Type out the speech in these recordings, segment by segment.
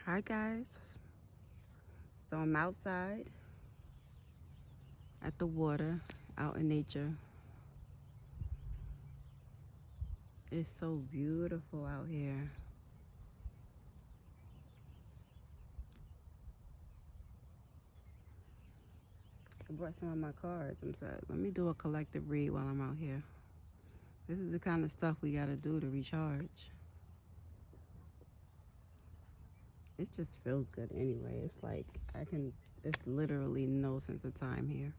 Hi guys, so I'm outside at the water, out in nature. It's so beautiful out here. I brought some of my cards. I'm sorry. Let me do a collective read while I'm out here. This is the kind of stuff we gotta do to recharge. It just feels good anyway. It's like it's literally no sense of time here.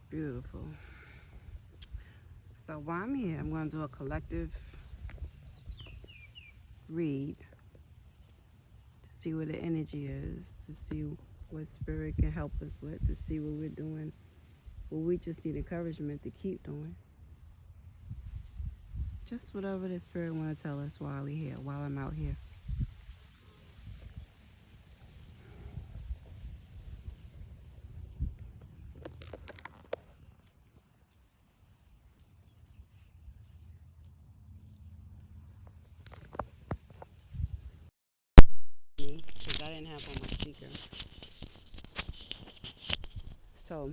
Beautiful. So while I'm here, I'm gonna do a collective read to see where the energy is, to see what spirit can help us with, to see what we're doing, what we just need encouragement to keep doing. Just whatever the spirit want to tell us while we're here, while I'm out here. Because I didn't have on my speaker. So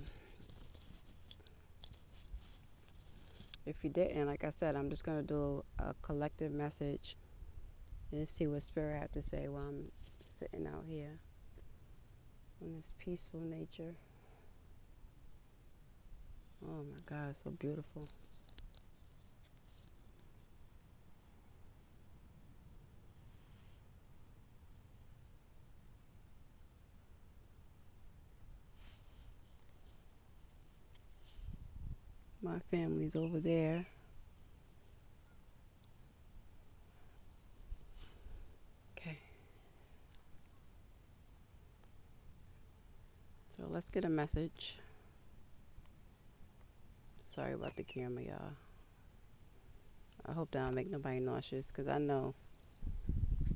if you didn't, like I said, I'm just gonna do a collective message and see what spirit have to say while I'm sitting out here in this peaceful nature. Oh my God, it's so beautiful. My family's over there. Okay, so let's get a message. Sorry about the camera, y'all. I hope that don't make nobody nauseous, because I know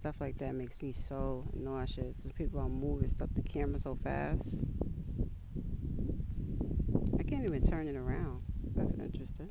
stuff like that makes me so nauseous. When people are moving stuff, the camera so fast. I can't even turn it around. That's interesting.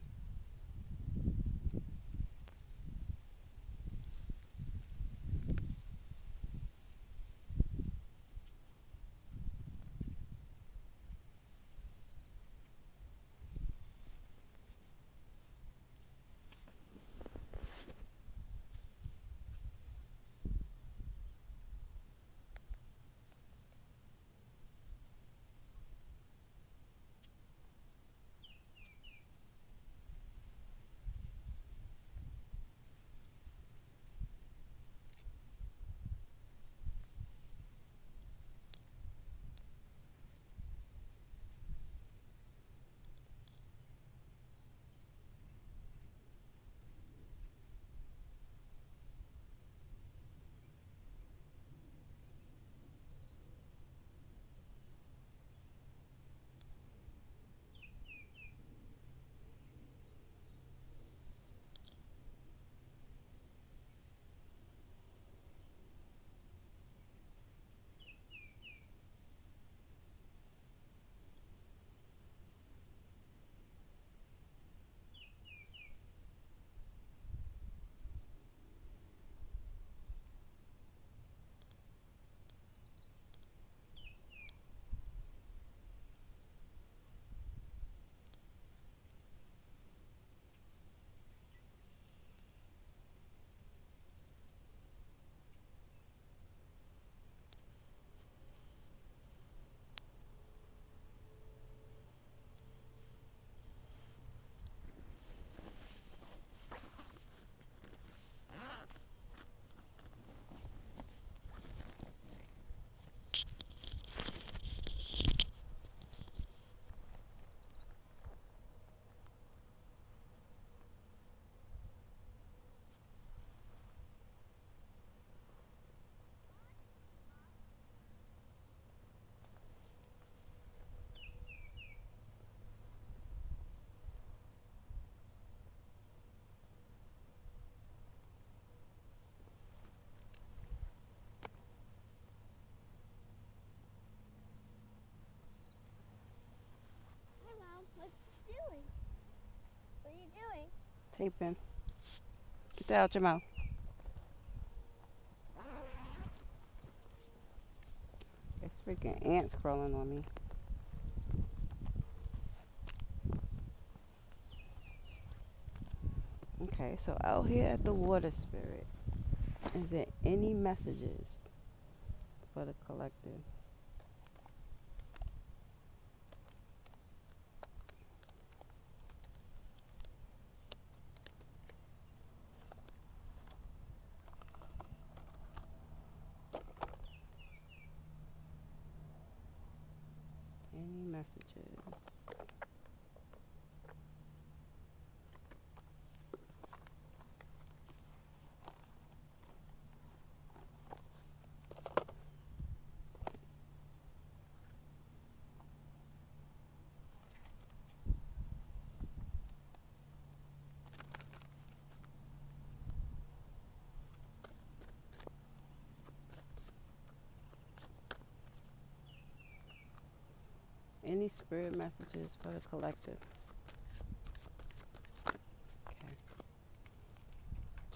Taping. Get that out your mouth. It's freaking ants crawling on me. Okay, so out here at the water spirit, is there any messages for the collective? Any messages? Any spirit messages for the collective? Okay.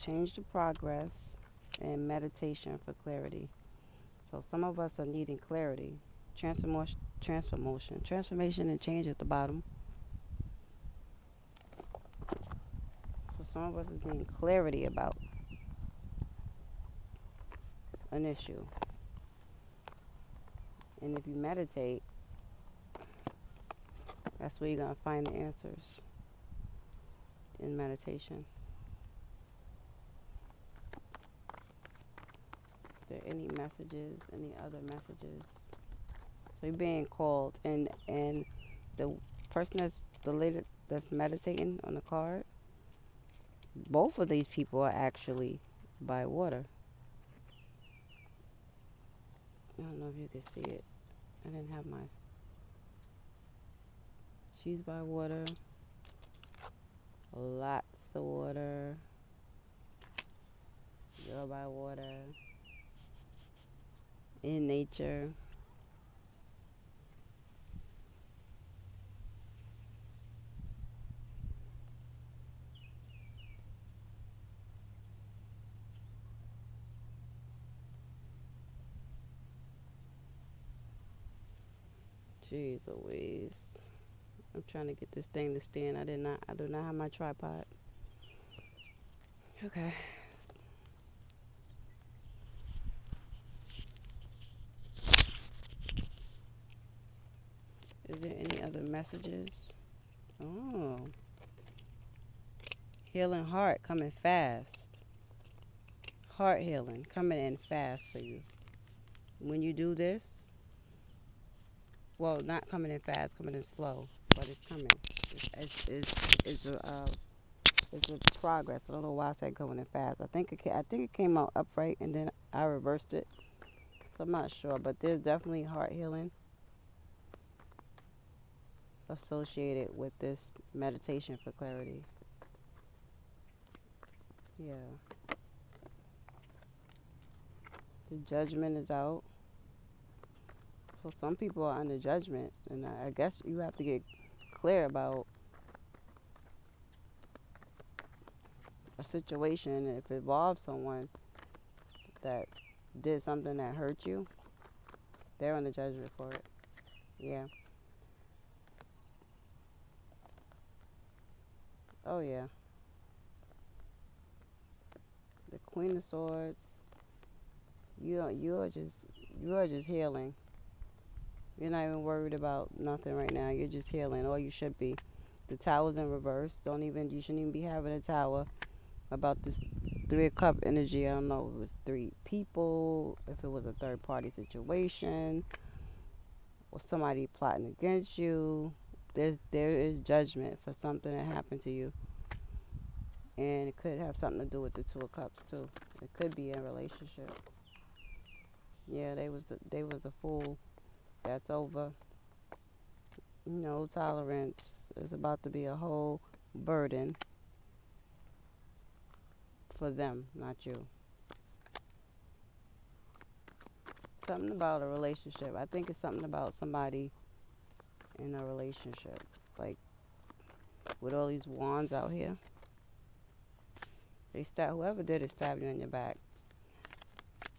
Change the progress and meditation for clarity. So some of us are needing clarity. Transformation and change at the bottom. So some of us is needing clarity about an issue. And if you meditate, that's where you're going to find the answers in meditation. Is there any messages, any other messages? So you're being called, and the person the lady that's meditating on the card, both of these people are actually by water. I don't know if you can see it. I didn't have my. She's by water. Lots of water. You're by water. In nature. Jeez Louise. I'm trying to get this thing to stand. I do not have my tripod. Okay. Is there any other messages? Oh. Healing heart coming fast. Heart healing coming in fast for you. When you do this, well, not coming in fast, coming in slow, but it's coming. It's a progress. I don't know why I said coming in fast. I think it came out upright and then I reversed it. So I'm not sure, but there's definitely heart healing associated with this meditation for clarity. Yeah. The judgment is out. So some people are under judgment, and I guess you have to get clear about a situation. If it involves someone that did something that hurt you, they're under judgment for it. Yeah. Oh yeah. The Queen of Swords. You are just healing. You're not even worried about nothing right now. You're just healing, or you should be. The tower's in reverse. You shouldn't even be having a tower about this 3 of Cup energy. I don't know if it was 3 people, if it was a third party situation, or somebody plotting against you. There is judgment for something that happened to you, and it could have something to do with the 2 of Cups too. It could be a relationship. Yeah, they was a fool. That's over. No tolerance. It's about to be a whole burden for them, not you. Something about a relationship. I think it's something about somebody in a relationship. Like with all these wands out here. Whoever did it stabbed you in your back.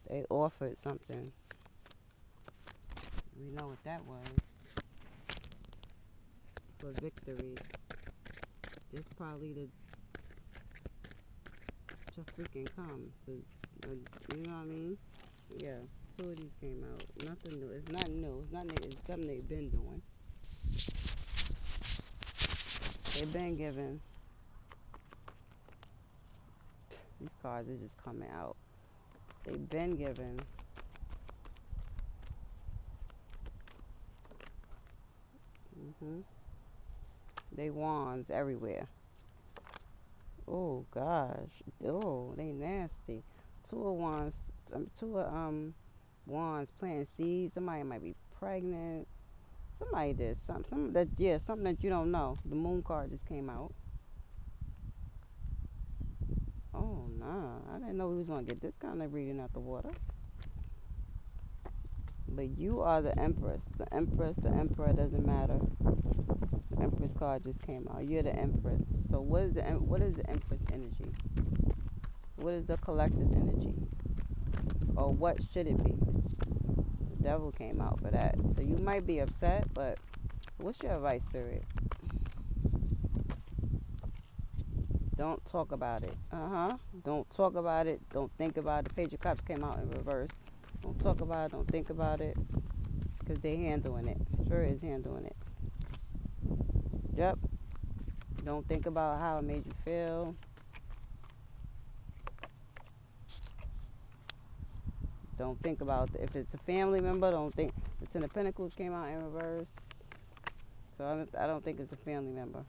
They offered something. We know what that was. For victory. It's probably to freaking come. You know what I mean? Yeah. Two of these came out. Nothing new. It's not new. It's not new. It's something they've been doing. They've been giving. These cards are just coming out. They've been giving. They wands everywhere. Oh gosh. Oh, they nasty. Two of wands. Two of wands planting seeds. Somebody might be pregnant. Somebody did something that you don't know. The moon card just came out. Oh nah, I didn't know we was gonna get this kind of reading out the water. But you are the Empress. The Empress, the Emperor, doesn't matter. The Empress card just came out. You're the Empress. So what is the Empress energy? What is the collective energy? Or what should it be? The Devil came out for that. So you might be upset, but what's your advice, Spirit? Don't talk about it. Don't talk about it. Don't think about it. The Page of Cups came out in reverse. Don't talk about it. Don't think about it. Because they're handling it. Spirit is handling it. Yep. Don't think about how it made you feel. Don't think about if it's a family member. Don't think. The Ten of Pentacles came out in reverse. So I don't think it's a family member.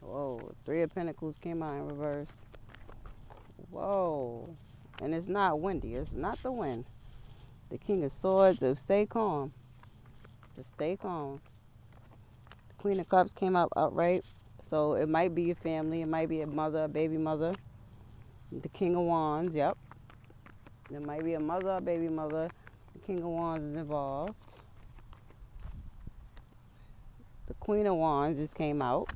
Whoa. Three of Pentacles came out in reverse. Whoa. And it's not windy. It's not the wind. The King of Swords. So stay calm. Just stay calm. The Queen of Cups came out upright. So it might be your family. It might be a mother, a baby mother. The King of Wands. Yep. There might be a mother, a baby mother. The King of Wands is involved. The Queen of Wands just came out.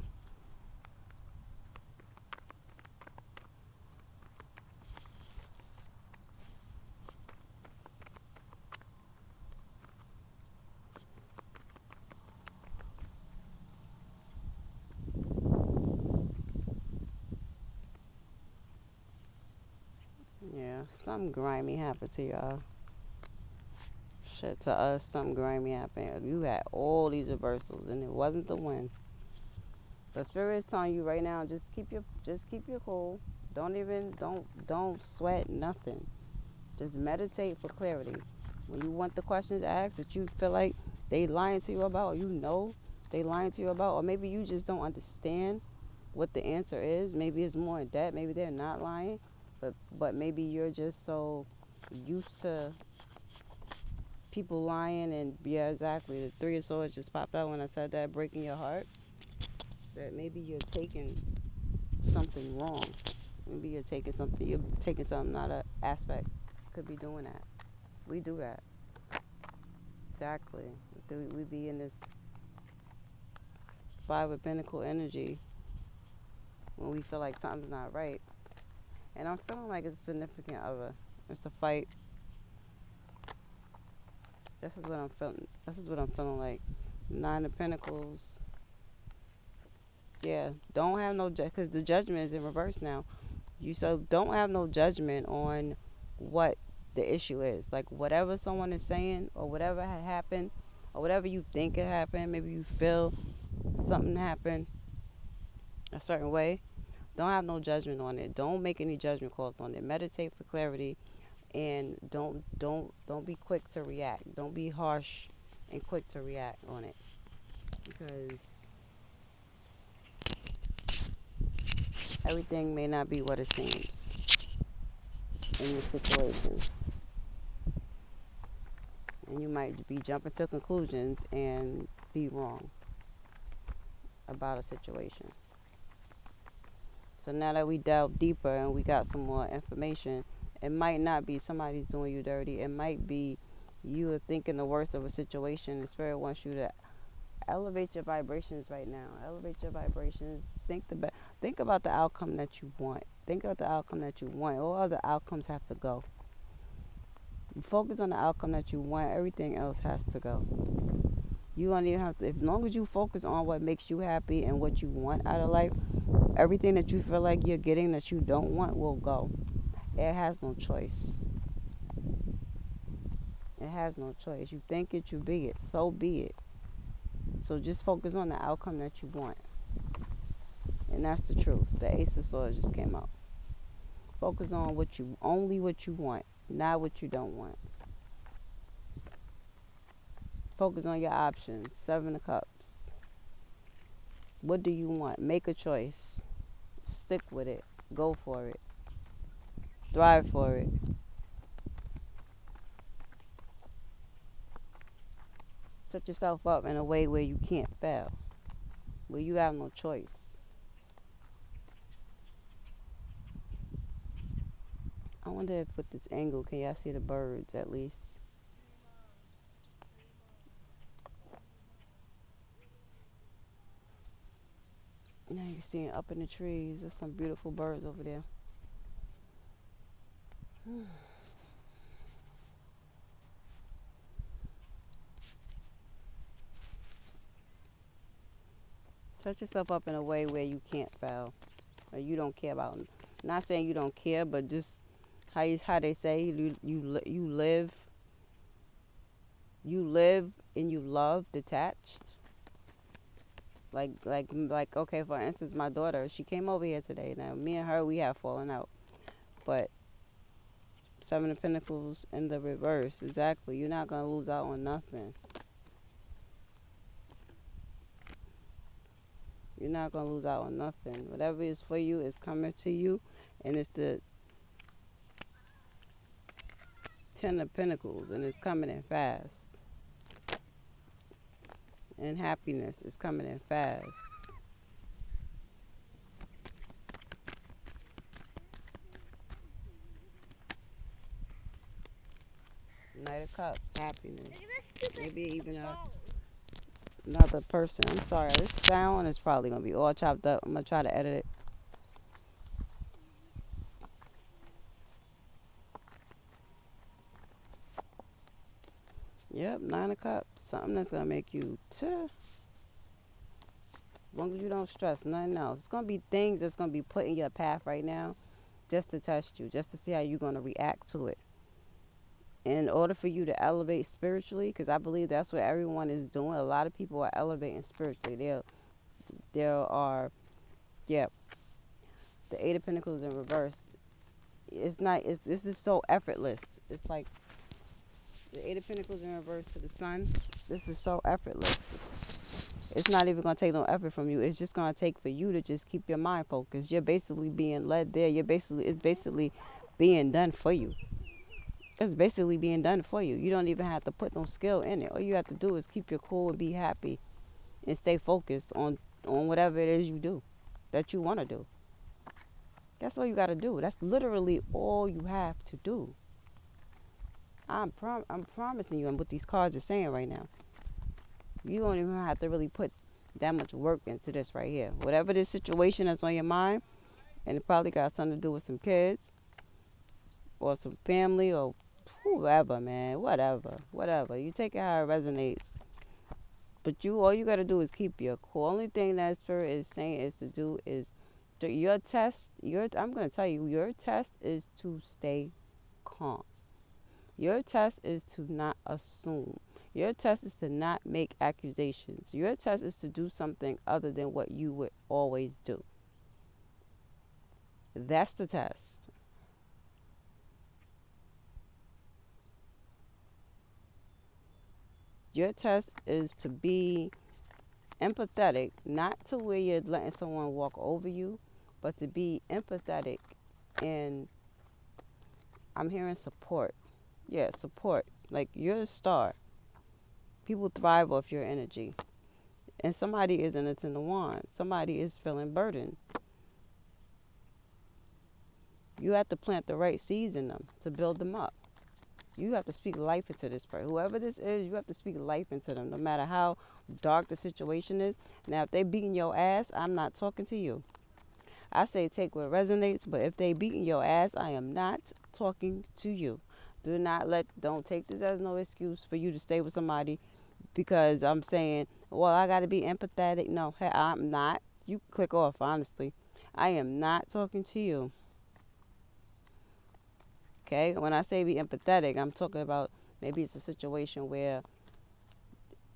Yeah, something grimy happened to y'all. Shit, to us, something grimy happened. You had all these reversals, and it wasn't the wind. But Spirit is telling you right now, just keep your cool. Don't sweat nothing. Just meditate for clarity. When you want the questions asked that you feel like they lying to you about, or they lying to you about, or maybe you just don't understand what the answer is. Maybe it's more in depth. Maybe they're not lying, but maybe you're just so used to people lying. And yeah, exactly. The Three of Swords just popped out when I said that, breaking your heart. That maybe you're taking something wrong. Maybe you're taking something not an aspect. Could be doing that. We do that. Exactly. We be in this Five of Pentacle energy when we feel like something's not right. And I'm feeling like it's a significant other. It's a fight. This is what I'm feeling. This is what I'm feeling like. Nine of Pentacles. Yeah. Don't have no because the Judgment is in reverse now. So don't have no judgment on what the issue is. Like whatever someone is saying or whatever had happened or whatever you think it happened, maybe you feel something happened a certain way. Don't have no judgment on it. Don't make any judgment calls on it. Meditate for clarity, and don't be quick to react. Don't be harsh and quick to react on it, because everything may not be what it seems in this situation. And you might be jumping to conclusions and be wrong about a situation. So now that we delve deeper and we got some more information, it might not be somebody's doing you dirty. It might be you are thinking the worst of a situation. The Spirit wants you to elevate your vibrations right now. Elevate your vibrations. Think about the outcome that you want. Think about the outcome that you want. All other outcomes have to go. You focus on the outcome that you want. Everything else has to go. You don't even have to. As long as you focus on what makes you happy and what you want out of life, everything that you feel like you're getting that you don't want will go. It has no choice. It has no choice. You think it, you be it. So be it. So just focus on the outcome that you want. And that's the truth. The Ace of Swords just came out. Focus on only what you want, not what you don't want. Focus on your options. Seven of Cups. What do you want? Make a choice. Stick with it. Go for it. Thrive for it. Set yourself up in a way where you can't fail, where you have no choice. I wonder if with this angle, can y'all see the birds at least? Now you're seeing up in the trees. There's some beautiful birds over there. Set yourself up in a way where you can't fail, or you don't care about. Not saying you don't care, but just how they say you live and you love detached. Like okay, for instance, my daughter, she came over here today. Now me and her, we have fallen out, but Seven of Pentacles in the reverse. Exactly. You're not gonna lose out on nothing. You're not gonna lose out on nothing. Whatever is for you is coming to you, and it's the Ten of Pentacles, and it's coming in fast. And happiness is coming in fast. Knight of Cups, happiness. Maybe even another person. I'm sorry, this sound is probably gonna be all chopped up. I'm gonna try to edit it. Yep, Nine of Cups. Something that's gonna make you as long as you don't stress nothing else. It's gonna be things that's gonna be put in your path right now just to test you, just to see how you're gonna react to it. In order for you to elevate spiritually, because I believe that's what everyone is doing. A lot of people are elevating spiritually. There are, yeah, the Eight of Pentacles in reverse. It's not. This is so effortless. It's like the Eight of Pentacles in reverse to the Sun. This is so effortless. It's not even gonna take no effort from you. It's just gonna take for you to just keep your mind focused. You're basically being led there. It's basically being done for you. It's basically being done for you. You don't even have to put no skill in it. All you have to do is keep your cool and be happy and stay focused on whatever it is you do that you want to do. That's all you got to do. That's literally all you have to do. I'm promising you, and what these cards are saying right now, you don't even have to really put that much work into this right here. Whatever this situation that's on your mind, and it probably got something to do with some kids or some family or whoever, man, whatever. You take it how it resonates. But all you gotta do is keep your cool. Only thing that Spirit is saying is to do is your test. I'm gonna tell you, your test is to stay calm. Your test is to not assume. Your test is to not make accusations. Your test is to do something other than what you would always do. That's the test. Your test is to be empathetic, not to where you're letting someone walk over you, but to be empathetic. And I'm hearing support. Yeah, support. Like, you're a star. People thrive off your energy. And somebody isn't a Ten of Wands. Somebody is feeling burdened. You have to plant the right seeds in them to build them up. You have to speak life into this person. Whoever this is, you have to speak life into them. No matter how dark the situation is. Now, if they beating your ass, I'm not talking to you. I say take what resonates, but if they beating your ass, I am not talking to you. Don't take this as no excuse for you to stay with somebody because I'm saying, well, I got to be empathetic. No, hey, I'm not. You click off, honestly. I am not talking to you. Okay? When I say be empathetic, I'm talking about maybe it's a situation where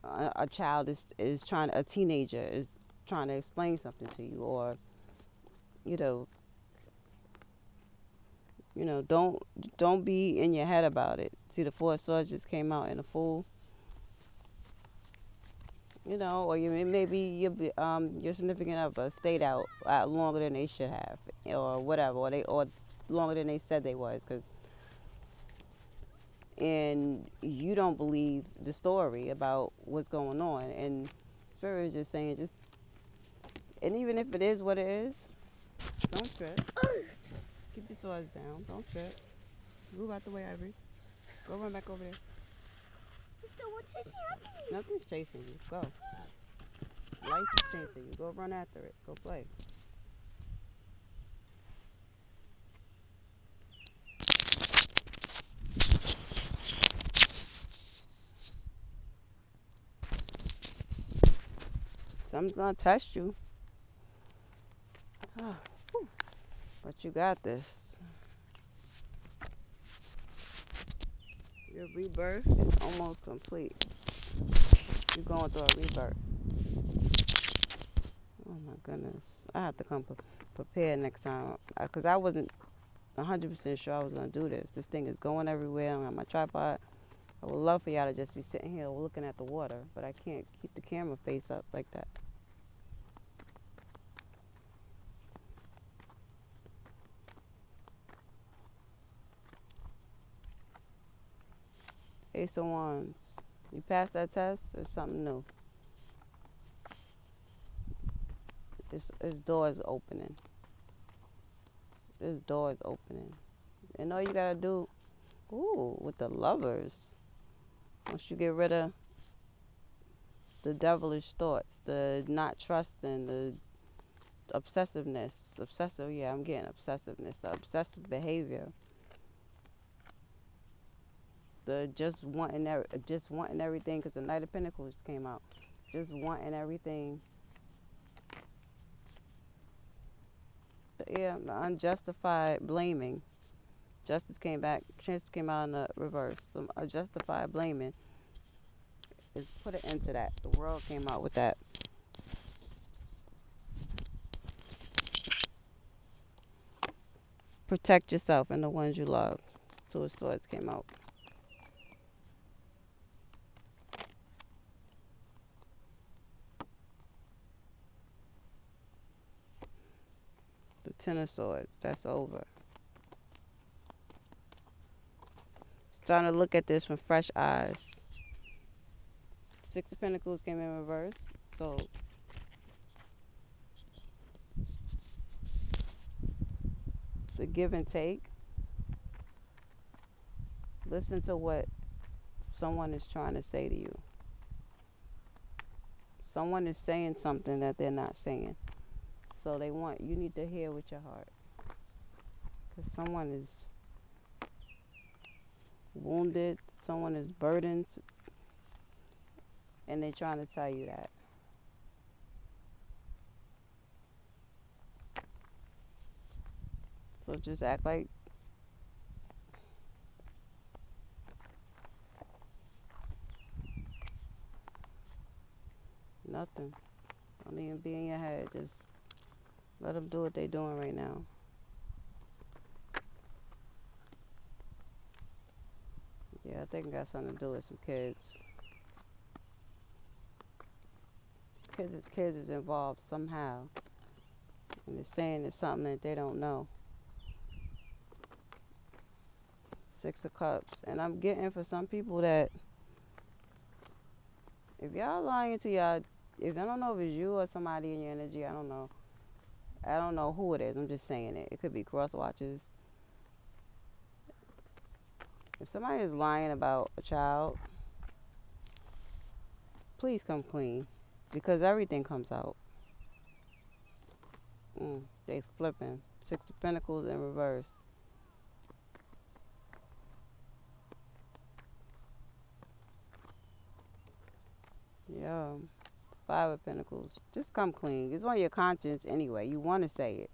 a child is trying, a teenager is trying to explain something to you, or, you know, don't be in your head about it. See, the Four of Swords just came out in a Fool. Or maybe your significant other stayed out longer than they should have, or whatever, or longer than they said they was, and you don't believe the story about what's going on, and Spirit is just saying, and even if it is what it is, don't trip. Keep your swords down. Don't trip. Move out the way, Ivory. Go run back over there. So what's happening? Nothing's chasing you. Go. Life is chasing you. Go run after it. Go play. Something's gonna test you. But you got this. Your rebirth is almost complete. You're going through a rebirth. Oh my goodness. I have to come prepared next time. Because I wasn't 100% sure I was going to do this. This thing is going everywhere. I don't have my tripod. I would love for y'all to just be sitting here looking at the water. But I can't keep the camera face up like that. Ace of Wands. You passed that test, there's something new. This door is opening. This door is opening. And all you gotta do, with the Lovers, once you get rid of the devilish thoughts, the not trusting, the obsessiveness, I'm getting obsessiveness, the obsessive behavior, the just wanting everything, because the Knight of Pentacles came out, just wanting everything. The unjustified blaming. Justice came back. Chance came out in the reverse. Some unjustified blaming is put an end to that. The world came out with that. Protect yourself and the ones you love. Two of Swords came out. The Ten of Swords. That's over. Starting to look at this from fresh eyes. Six of Pentacles came in reverse. So the give and take. Listen to what someone is trying to say to you. Someone is saying something that they're not saying. So you need to hear with your heart. Because someone is wounded, someone is burdened, and they're trying to tell you that. So just act like nothing. Don't even be in your head. Just let them do what they're doing right now. Yeah, I think it got something to do with some kids. Kids is involved somehow. And they're saying it's something that they don't know. Six of Cups. And I'm getting for some people that if y'all lying to y'all, if I don't know if it's you or somebody in your energy, I don't know. I don't know who it is. I'm just saying it. It could be cross watches. If somebody is lying about a child, Please come clean. Because everything comes out. They flipping. Six of Pentacles in reverse. Yeah. Five of Pentacles. Just come clean. It's on your conscience anyway. You want to say it.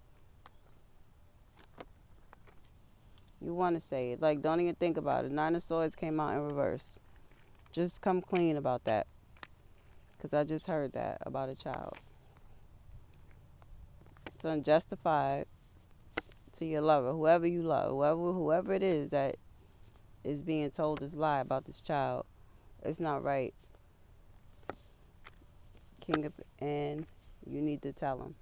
You want to say it. Like, don't even think about it. Nine of Swords came out in reverse. Just come clean about that. Because I just heard that about a child. It's unjustified to your lover. Whoever you love. Whoever it is that is being told this lie about this child. It's not right. King of, and you need to tell them.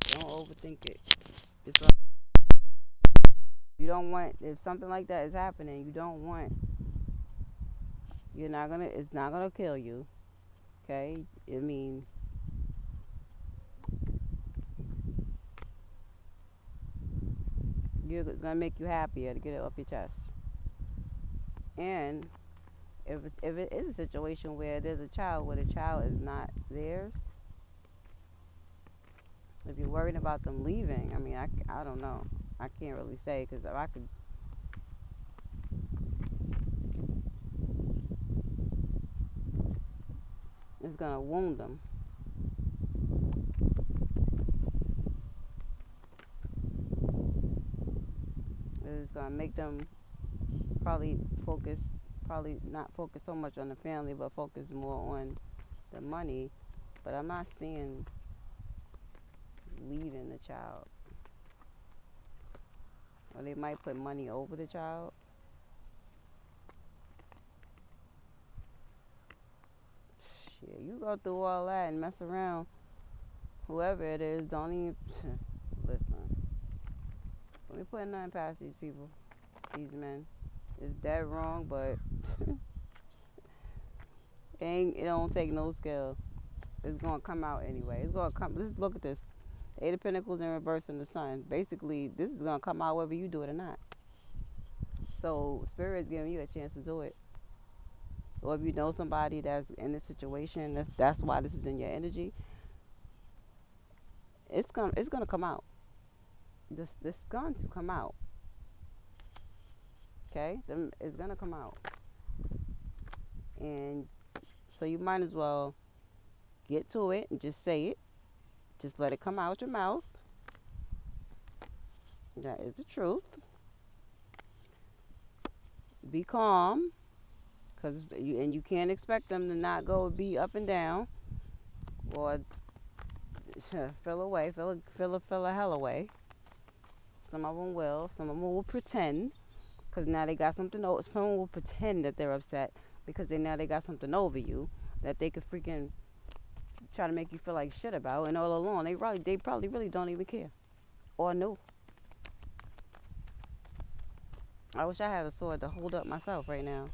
Don't overthink it. It's like you don't want, if something like that is happening, you don't want, it's not gonna kill you. Okay? I mean, it's gonna make you happier to get it off your chest. And if it is a situation where there's a child where the child is not theirs, if you're worried about them leaving, I mean, I don't know. I can't really say, because if I could, it's gonna wound them. It's gonna make them probably not focus so much on the family, but focus more on the money. But I'm not seeing leaving the child. Or they might put money over the child. Shit, you go through all that and mess around. Whoever it is, don't even listen. Let me put nothing past these people, these men. It's dead wrong, but it don't take no skill. It's gonna come out anyway. It's gonna come. Let's look at this. Eight of Pentacles in reverse in the Sun. Basically, this is gonna come out whether you do it or not. So Spirit is giving you a chance to do it. Or if you know somebody that's in this situation, that's why this is in your energy. It's gonna come out. This going to come out. Okay, it's gonna come out, and so you might as well get to it and just say it. Just let it come out your mouth. That is the truth. Be calm, you can't expect them to not go be up and down, or feel away, feel a hell away. Some of them will. Some of them will pretend, because now they got something over. Some will pretend that they're upset because now they got something over you that they could freaking try to make you feel like shit about, and all along they probably really don't even care or know. I wish I had a sword to hold up myself right now.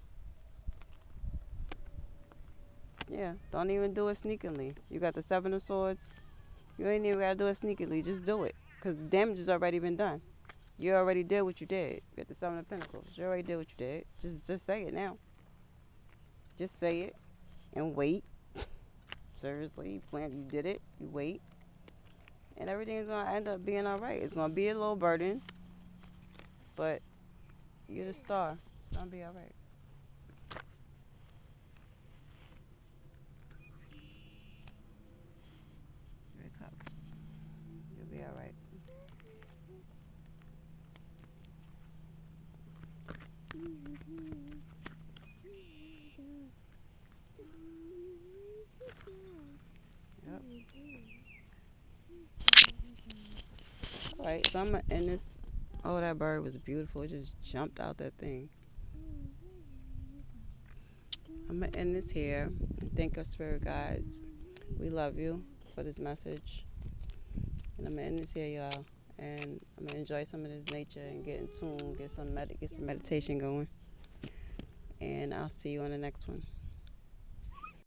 Yeah, don't even do it sneakily. You got the Seven of Swords. You ain't even gotta do it sneakily. Just do it, because the damage has already been done. You already did what you did. You got the Seven of Pentacles. You already did what you did. Just say it now. Just say it and wait. Seriously, you did it. You wait, and everything's gonna end up being all right. It's gonna be a little burden, but you're the star. It's gonna be all right. You'll be all right. Yep. Alright, so I'm gonna end this. Oh, that bird was beautiful. It just jumped out that thing. I'm gonna end this here. Thank our spirit guides. We love you for this message. And I'm gonna end this here, y'all. And I'm gonna enjoy some of this nature and get in tune, get some meditation going. And I'll see you on the next one.